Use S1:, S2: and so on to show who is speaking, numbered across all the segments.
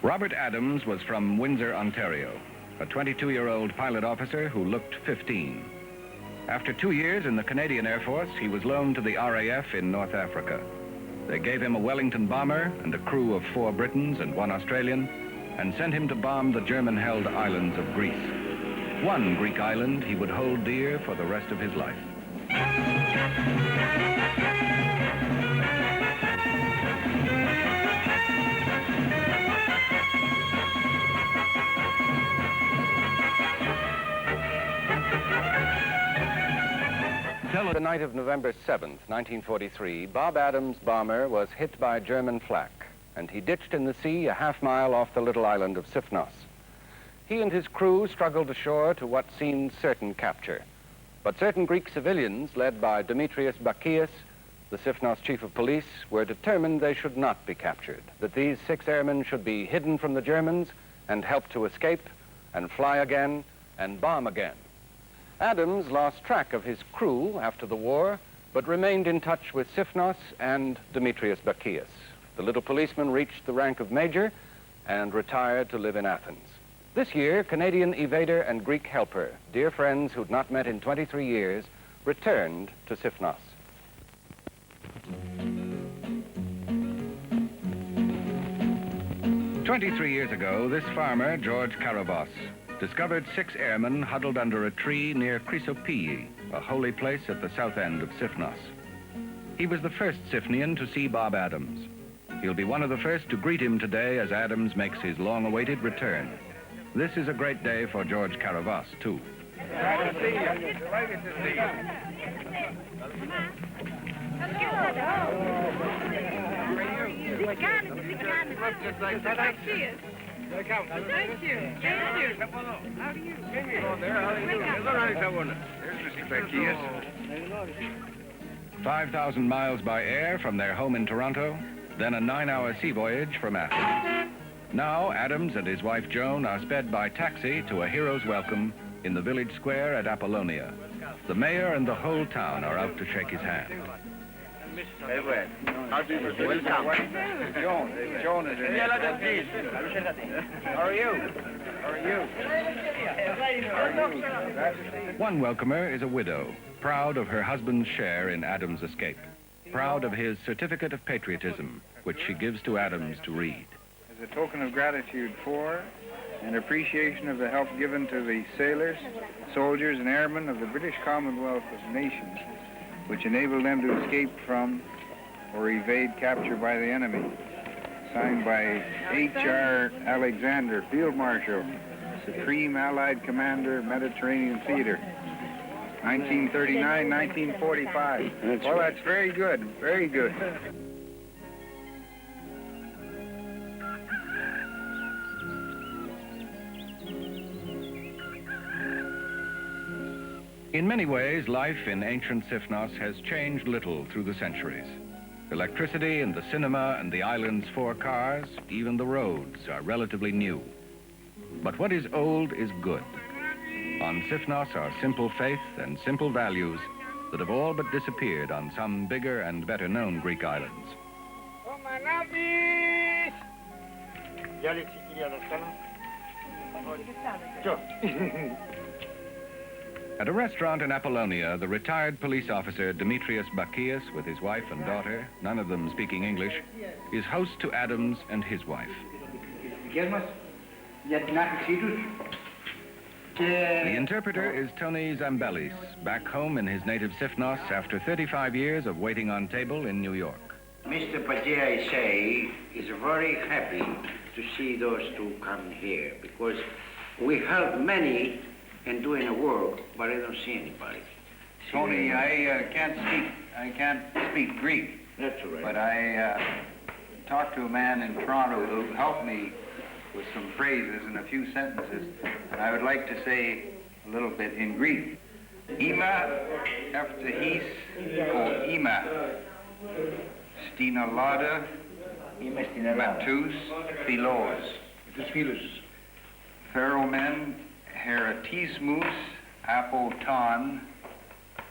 S1: Robert Adams was from Windsor, Ontario, a 22-year-old pilot officer who looked 15. After 2 years in the Canadian Air Force, he was loaned to the RAF in North Africa. They gave him a Wellington bomber and a crew of 4 Britons and 1 Australian, and sent him to bomb the German-held islands of Greece. One Greek island he would hold dear for the rest of his life. The night of November 7th, 1943, Bob Adams' bomber was hit by German flak, and he ditched in the sea a half-mile off the little island of Sifnos. He and his crew struggled ashore to what seemed certain capture. But certain Greek civilians, led by Demetrius Bakias, the Sifnos chief of police, were determined they should not be captured, that these 6 airmen should be hidden from the Germans and helped to escape and fly again and bomb again. Adams lost track of his crew after the war, but remained in touch with Sifnos and Demetrius Bakias. The little policeman reached the rank of major and retired to live in Athens. This year, Canadian evader and Greek helper, dear friends who'd not met in 23 years, returned to Sifnos. "23 years ago, this farmer, George Karavos, discovered 6 airmen huddled under a tree near Chrysopeia, a holy place at the south end of Sifnos. He was the first Sifnian to see Bob Adams. He'll be one of the first to greet him today as Adams makes his long-awaited return. This is a great day for George Karavos, too.
S2: Glad to see you. Delighted to see you. Thank you. How do you? Hello there, how are you? There's Mr. Zacchaeus.
S1: 5,000 miles by air from their home in Toronto, then a 9-hour sea voyage from Athens. Now, Adams and his wife Joan are sped by taxi to a hero's welcome in the village square at Apollonia. The mayor and the whole town are out to shake his hand.
S2: Welcome. Joan is in here. How are you?
S1: One welcomer is a widow, proud of her husband's share in Adams' escape, proud of his certificate of patriotism, which she gives to Adams to read.
S2: As a token of gratitude for and appreciation of the help given to the sailors, soldiers, and airmen of the British Commonwealth of Nations, which enabled them to escape from or evade capture by the enemy. Signed by H.R. Alexander, Field Marshal, Supreme Allied Commander, Mediterranean Theater, 1939-1945. Well, that's very good, very good.
S1: In many ways, life in ancient Sifnos has changed little through the centuries. Electricity and the cinema and the island's 4 cars, even the roads, are relatively new. But what is old is good. On Sifnos are simple faith and simple values that have all but disappeared on some bigger and better-known Greek islands. At a restaurant in Apollonia, the retired police officer Demetrius Bakias, with his wife and daughter, none of them speaking English, is host to Adams and his wife. The interpreter is Tony Zambelis, back home in his native Sifnos after 35 years of waiting on table in New York.
S3: Mr. Pagia, I say, is very happy to see those 2 come here because we help many in doing the work, but I don't see anybody.
S2: Tony, I can't speak Greek.
S3: That's all right.
S2: But I talked to a man in Toronto who helped me with some phrases and a few sentences, and I would like to say a little bit in Greek. Ima eftahis o ima. Stinalada matus philos. Pheromen heratismus apoton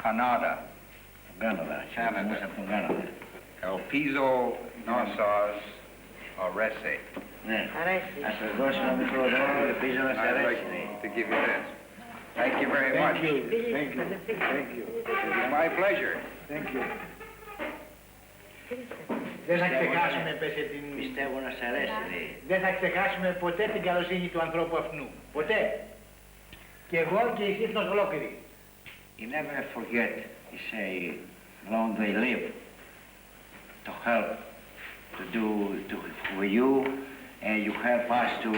S2: Canada. Elpizo nosas Orese.
S3: Ναι. Ας το δώσω ένα μικρό δώρο, ελπίζω να σε αρέσει.
S2: To give you this. Thank you very much.
S4: Thank you.
S2: It was my pleasure.
S4: Thank you. Δεν θα ξεχάσουμε, πέσε την...
S3: Πιστεύω να σε αρέσει.
S4: Δεν θα ξεχάσουμε ποτέ την καλοσύνη του ανθρώπου αυτού. Ποτέ. Και εγώ και η Σύφνος ολόκληρη.
S3: You never forget, you say, long they live, to help, for you, and you help us to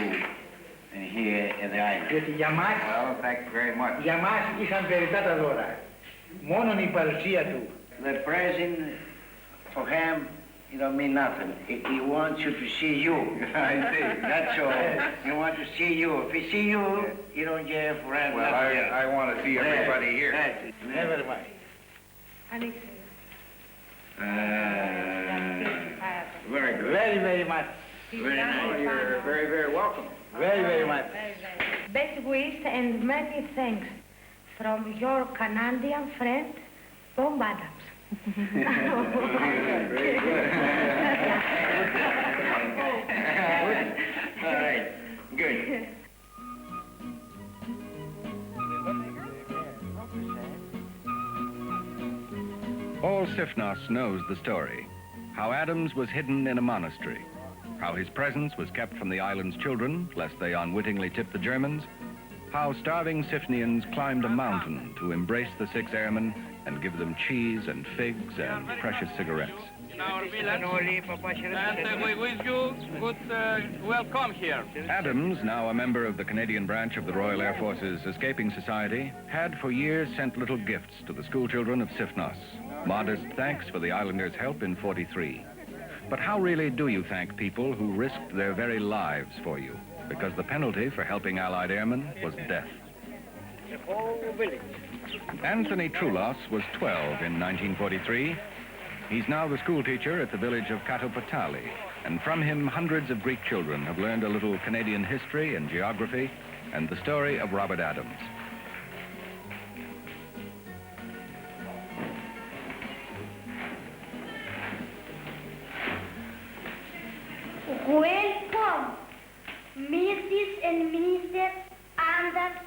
S3: here in the island.
S4: Γιατί για μας,
S2: Well, thank you very much.
S4: για μας είχαν περιττά τα δώρα. Μόνον η παρουσία του.
S3: The present for him, you don't mean nothing. He wants you to see you.
S2: I see.
S3: That's all. He wants to see you. If he see you, he don't care for him.
S2: Well, I want to see everybody here.
S4: Never mind.
S3: Very good.
S4: Very, very much.
S3: Very nice.
S2: You're very, very welcome.
S4: Very, very much.
S5: Best wishes and many thanks from your Canadian friend, Bob Adams.
S2: Very good.
S3: All right. Good.
S1: All Sifnos knows the story. How Adams was hidden in a monastery. How his presence was kept from the island's children, lest they unwittingly tip the Germans. How starving Sifnians climbed a mountain to embrace the 6 airmen and give them cheese and figs and precious cigarettes.
S6: In our village, and we wish you good welcome here.
S1: Adams, now a member of the Canadian branch of the Royal Air Force's Escaping Society, had for years sent little gifts to the schoolchildren of Sifnos. Modest thanks for the islanders' help in '43. But how really do you thank people who risked their very lives for you? Because the penalty for helping Allied airmen was death. Anthony Trulos was 12 in 1943. He's now the schoolteacher at the village of Katopatali, and from him hundreds of Greek children have learned a little Canadian history and geography and the story of Robert Adams.
S5: Welcome, Mrs. and Mr. Adams,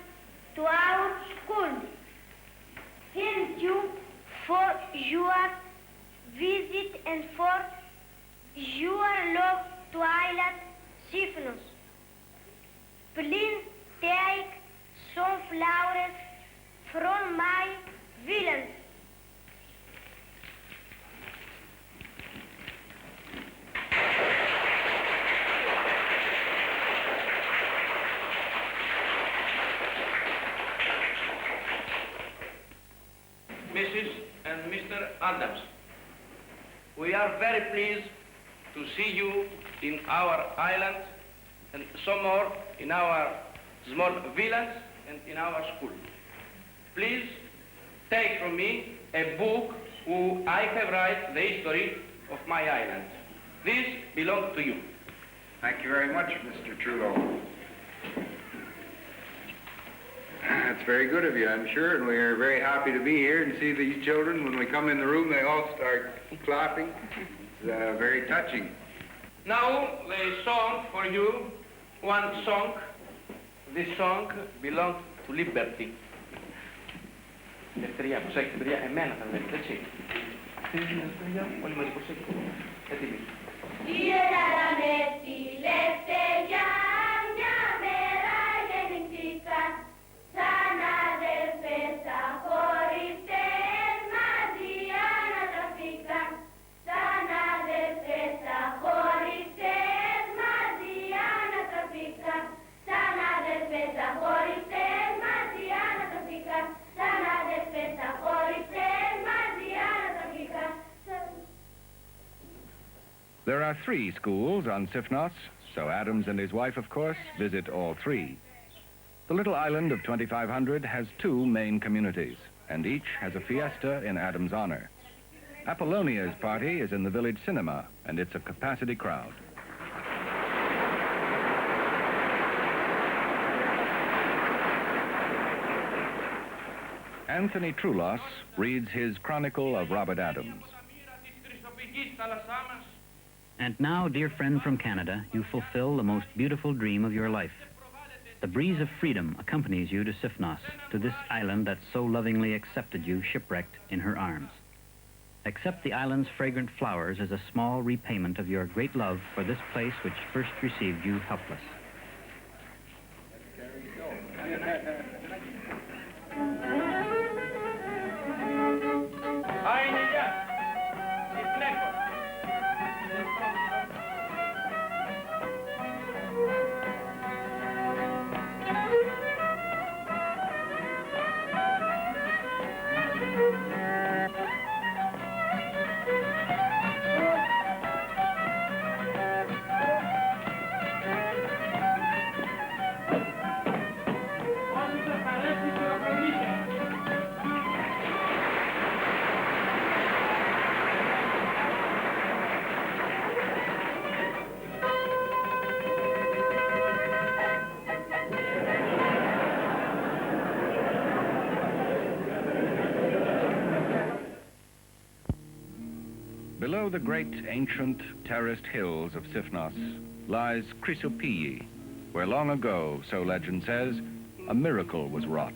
S5: to our school. Thank you for your visit and for your love to Island Sifnos. Please take some flowers from my village.
S6: Mrs. and Mr. Adams, we are very pleased to see you in our island and some more in our small village and in our school. Please take from me a book who I have write the history of my island. This belongs to you.
S2: Thank you very much, Mr. Trudeau. That's very good of you, I'm sure, and we are very happy to be here and see these children. When we come in the room, they all start clapping. It's very touching.
S6: Now the song for you, one song. This song belongs to liberty. Ελευθερία, προσέχετε παιδιά, εμένα θα με έτσι. Αυτή είναι η ελευθερία, όλοι μαζί προσέχετε. Έτοιμοι.
S5: Ήρθα με τη ελευθερία, μια μέρα γεννηθήκα, σαν αδερφές αχωριστές μαζί ανατραφήκαν, σαν αδερφές αχωριστές μαζί ανατραφήκαν, σαν αδερφές αχωριστές μαζί ανατραφήκαν, σαν αδερφές αχωριστές μαζί ανατραφήκαν.
S1: There are 3 schools on Sifnos, so Adams and his wife, of course, visit all 3. The little island of 2,500 has 2 main communities, and each has a fiesta in Adams' honor. Apollonia's party is in the village cinema, and it's a capacity crowd. Anthony Trulos reads his chronicle of Robert Adams.
S7: And now, dear friend from Canada, you fulfill the most beautiful dream of your life. The breeze of freedom accompanies you to Sifnos, to this island that so lovingly accepted you shipwrecked in her arms. Accept the island's fragrant flowers as a small repayment of your great love for this place which first received you helpless.
S1: Below the great ancient terraced hills of Sifnos lies Chrysopiae, where long ago, so legend says, a miracle was wrought.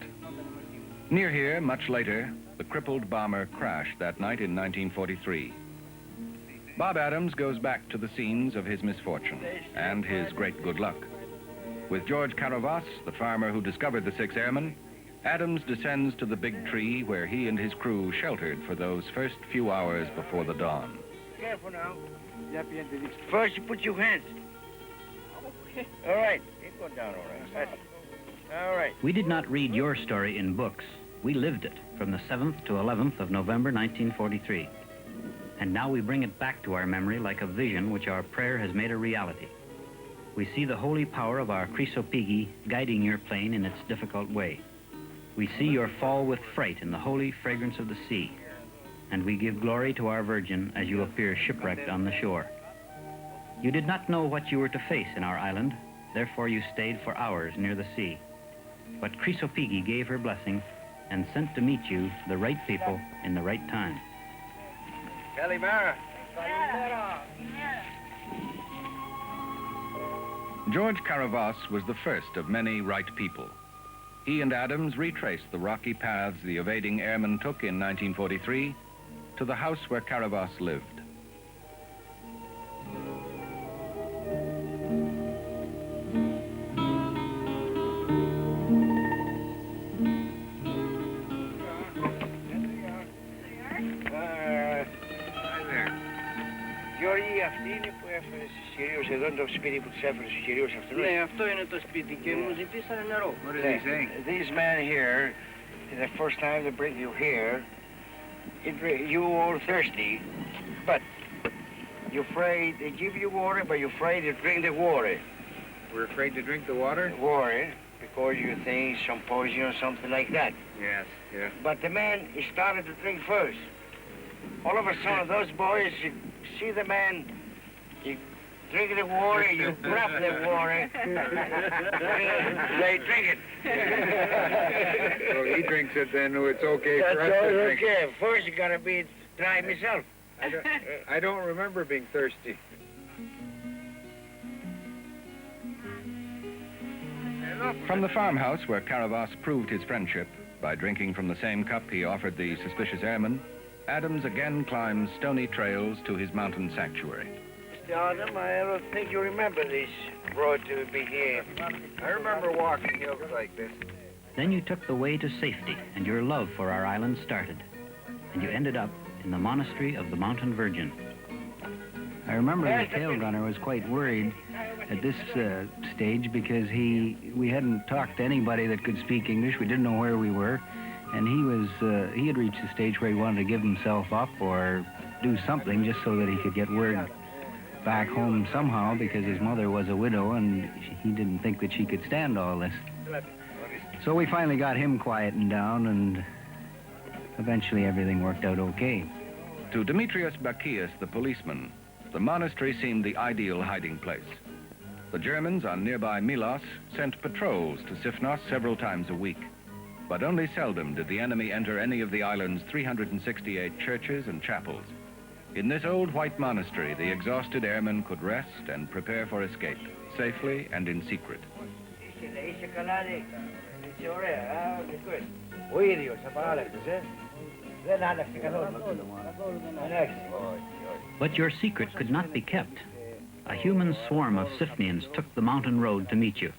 S1: Near here, much later, the crippled bomber crashed that night in 1943. Bob Adams goes back to the scenes of his misfortune and his great good luck. With George Caravas, the farmer who discovered the 6 airmen, Adams descends to the big tree where he and his crew sheltered for those first few hours before the dawn.
S3: Careful now. First, you put your hands. All right. You go down all right. That's it. All right.
S7: We did not read your story in books. We lived it from the 7th to 11th of November 1943. And now we bring it back to our memory like a vision which our prayer has made a reality. We see the holy power of our Chrysopiae guiding your plane in its difficult way. We see your fall with fright in the holy fragrance of the sea, and we give glory to our Virgin as you appear shipwrecked on the shore. You did not know what you were to face in our island, therefore you stayed for hours near the sea. But Chrysopiae gave her blessing and sent to meet you the right people in the right time.
S3: Calimera.
S1: George Caravas was the first of many right people. He and Adams retraced the rocky paths the evading airmen took in 1943 to the house where Caravas lived.
S3: Γιώργη, αυτή είναι που έφερες τις κυρίως εδώ, είναι το σπίτι που τους έφερες τις κυρίως αυτούς.
S6: Ναι, αυτό είναι το σπίτι και μου ζητήσανε νερό.
S3: What are they saying? These men here, the first time they bring you here, you are thirsty, but you're afraid they give you water, but you're afraid to drink the water.
S2: We're afraid to drink the water?
S3: Water, because you think some poison or something like that.
S2: Yes, yeah.
S3: But the man, he started to drink first. All of a sudden, those boys, you see the man, you drink the water, you grab the water, they drink it.
S2: So he drinks it, then it's okay for us
S3: That's
S2: to
S3: all
S2: drink.
S3: okay. First, you gotta be dry myself.
S2: I don't remember being thirsty.
S1: From the farmhouse where Caravas proved his friendship by drinking from the same cup he offered the suspicious airmen, Adams again climbs stony trails to his mountain sanctuary.
S3: Mr. Adam, I don't think you remember this road to be here.
S2: I remember walking hills like this.
S7: Then you took the way to safety, and your love for our island started. And you ended up in the monastery of the Mountain Virgin.
S8: I remember the tail gunner was quite worried at this stage because we hadn't talked to anybody that could speak English. We didn't know where we were, and he had reached the stage where he wanted to give himself up or do something just so that he could get word back home somehow, because his mother was a widow and he didn't think that she could stand all this. So we finally got him quietened down, and eventually everything worked out okay.
S1: To Demetrius Bacchius, the policeman, the monastery seemed the ideal hiding place. The Germans on nearby Milos sent patrols to Sifnos several times a week, but only seldom did the enemy enter any of the island's 368 churches and chapels. In this old white monastery, the exhausted airmen could rest and prepare for escape, safely and in secret.
S7: But your secret could not be kept. A human swarm of Sifnians took the mountain road to meet you.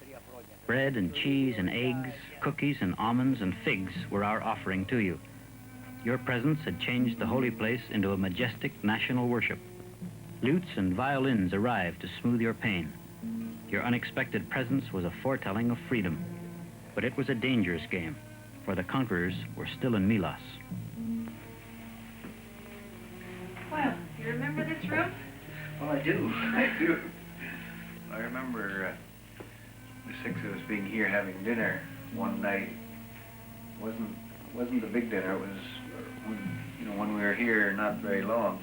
S7: Bread and cheese and eggs, cookies and almonds and figs were our offering to you. Your presence had changed the holy place into a majestic national worship. Lutes and violins arrived to smooth your pain. Your unexpected presence was a foretelling of freedom. But it was a dangerous game, for the conquerors were still in Milas.
S9: Well, you remember this room?
S2: Well, I do. I do. I remember the six of us being here having dinner one night. Wasn't a big dinner. It was when we were here not very long.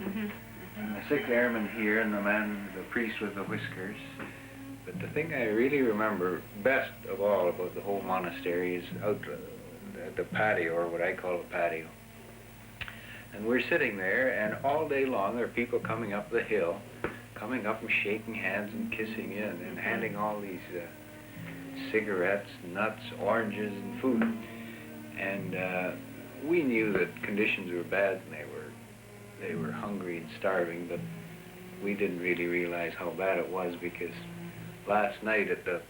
S2: And the sixth airman here and the priest with the whiskers. But the thing I really remember best of all about the whole monastery is out at the patio, or what I call a patio. And we're sitting there, and all day long there are people coming up the hill, coming up and shaking hands and kissing in and handing all these cigarettes, nuts, oranges, and food. And we knew that conditions were bad and they were hungry and starving, but we didn't really realize how bad it was, because last night at the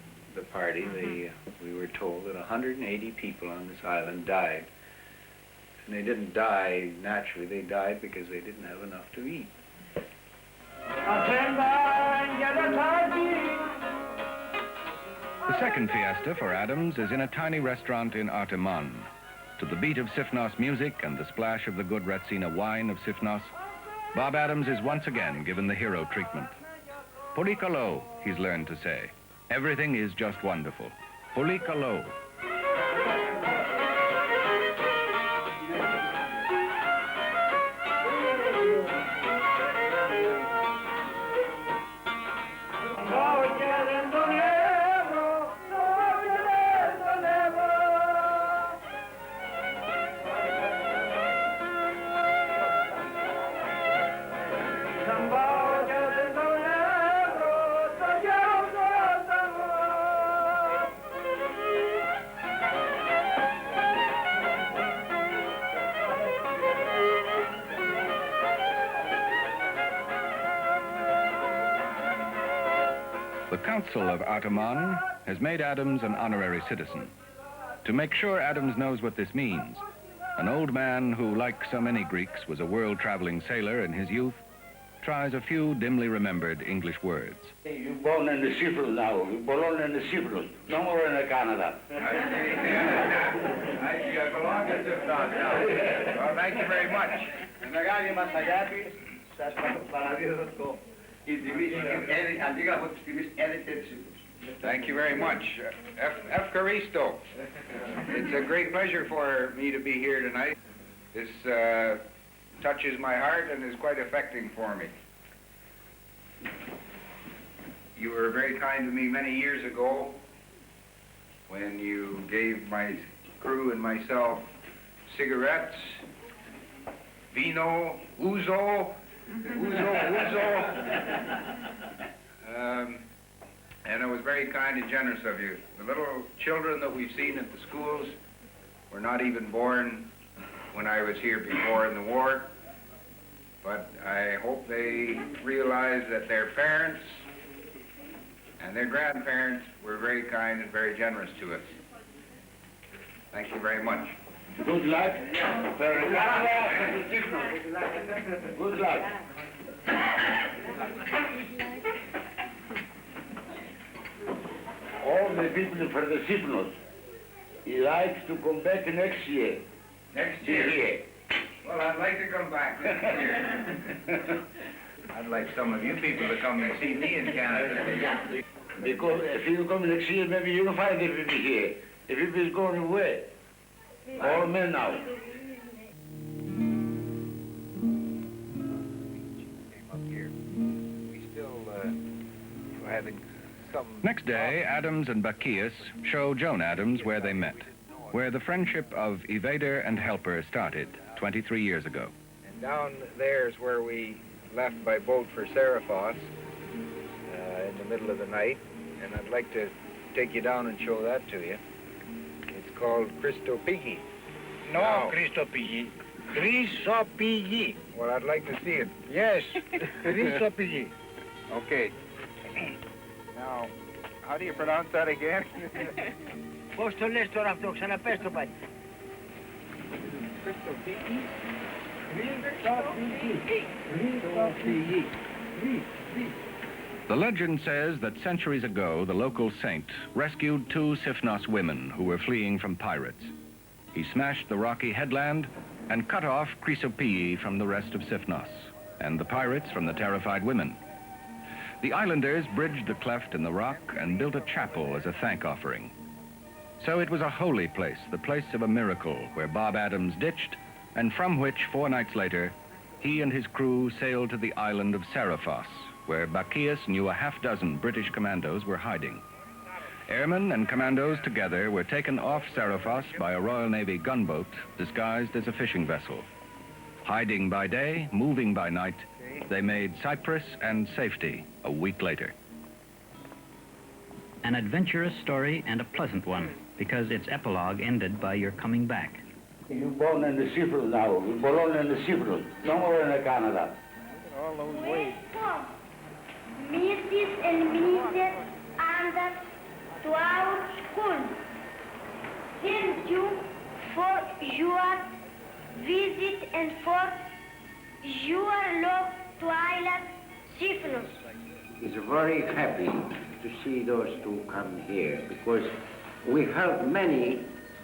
S2: party, we were told that 180 people on this island died. And they didn't die naturally, they died because they didn't have enough to eat.
S1: The second fiesta for Adams is in a tiny restaurant in Artaman. To the beat of Sifnos music and the splash of the good Ratsina wine of Sifnos, Bob Adams is once again given the hero treatment. Pulikalo, he's learned to say. Everything is just wonderful. Pulikalo. The Council of Artaman has made Adams an honorary citizen. To make sure Adams knows what this means, an old man who, like so many Greeks, was a world-traveling sailor in his youth, tries a few dimly remembered English words.
S3: You're born in the Sifnos now. You're born in the Sifnos. No more in Canada.
S2: I belong to Sifnos now. Well, thank you very much. Thank you very much. Efkaristo. It's a great pleasure for me to be here tonight. This touches my heart and is quite affecting for me. You were very kind to me many years ago when you gave my crew and myself cigarettes, vino, ouzo. And it was very kind and generous of you. The little children that we've seen at the schools were not even born when I was here before in the war. But I hope they realize that their parents and their grandparents were very kind and very generous to us. Thank you very much.
S3: Good luck. Good luck. All the people for the Sifnos, he likes to come back next year.
S2: Next year? Well, I'd like to come back next year. I'd like some of you people to come and see me in Canada.
S3: Because if you come next year, maybe you'll find the people here. The people is going away. All men now.
S1: Next day, Adams and Bacchius show Joan Adams where they met, where the friendship of evader and helper started 23 years ago.
S2: And down there is where we left by boat for Sifnos in the middle of the night, and I'd like to take you down and show that to you. It's called Christopigi.
S3: No,
S2: Now-
S3: Christopigi. Christopigi.
S2: Well, I'd like to see it.
S3: Yes, Christopigi.
S2: Okay. Now, how do you pronounce that again?
S3: Πώς το λες τώρα αυτό, ξαναπες το πάλι.
S2: Christopigi?
S1: The legend says that centuries ago, the local saint rescued two Sifnos women who were fleeing from pirates. He smashed the rocky headland and cut off Chrysopii from the rest of Sifnos, and the pirates from the terrified women. The islanders bridged the cleft in the rock and built a chapel as a thank offering. So it was a holy place, the place of a miracle, where Bob Adams ditched, and from which 4 nights later, he and his crew sailed to the island of Sifnos, where Bacchius knew a half-dozen British commandos were hiding. Airmen and commandos together were taken off Sifnos by a Royal Navy gunboat disguised as a fishing vessel. Hiding by day, moving by night, they made Cyprus and safety a week later.
S7: An adventurous story and a pleasant one, because its epilogue ended by your coming back.
S10: You're born in the Sifnos now. You're born in the Sifnos. No more in Canada.
S2: All those ways.
S5: Mrs. and Mrs. Anders to our school. Thank you for your visit and for your love to Island Sifnos.
S10: He's very happy to see those two come here because we help many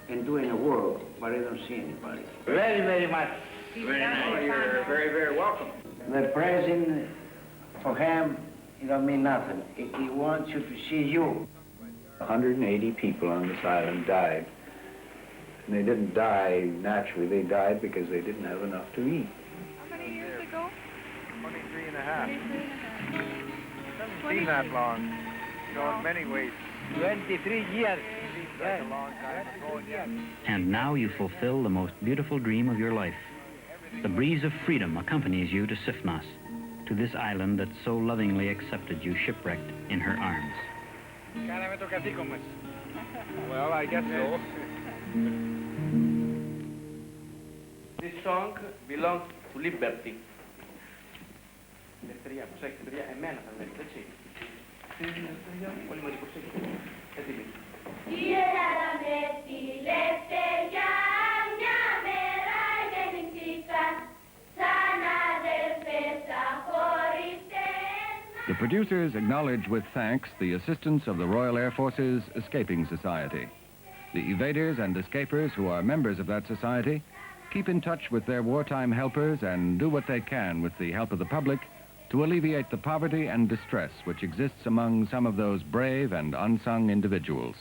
S10: in doing the work, but I don't see anybody. Very, very much.
S2: Very nice. You're very, very welcome.
S10: The present for him, it don't mean nothing. He wants you to see you.
S2: 180 people on this island died. And they didn't die naturally. They died because they didn't have enough to eat.
S9: How many years ago?
S2: 23 and a half.
S9: 23 and a half.
S2: Doesn't seem that long. You know, in many ways.
S3: 23 years.
S2: Seems like a long time ago, and yet
S7: And now you fulfill the most beautiful dream of your life. The breeze of freedom accompanies you to Sifnos, to this island that so lovingly accepted you shipwrecked in her arms.
S3: Κάναμε το καθήκον μας.
S2: well, I guess so.
S6: This song belongs to liberty. Ελευθερία, προσέξτε παιδιά, εμένα θα βλέπετε, έτσι. Στην ελευθερία, όλοι μαζί προσέξτε. Έτοιμοι.
S5: Ήρθαμε στη ελευθερία, μια μέρα γεννηθήκαν, σαν αδελφές αχωριστές.
S1: The producers acknowledge with thanks the assistance of the Royal Air Force's Escaping Society. The evaders and escapers who are members of that society keep in touch with their wartime helpers and do what they can with the help of the public to alleviate the poverty and distress which exists among some of those brave and unsung individuals.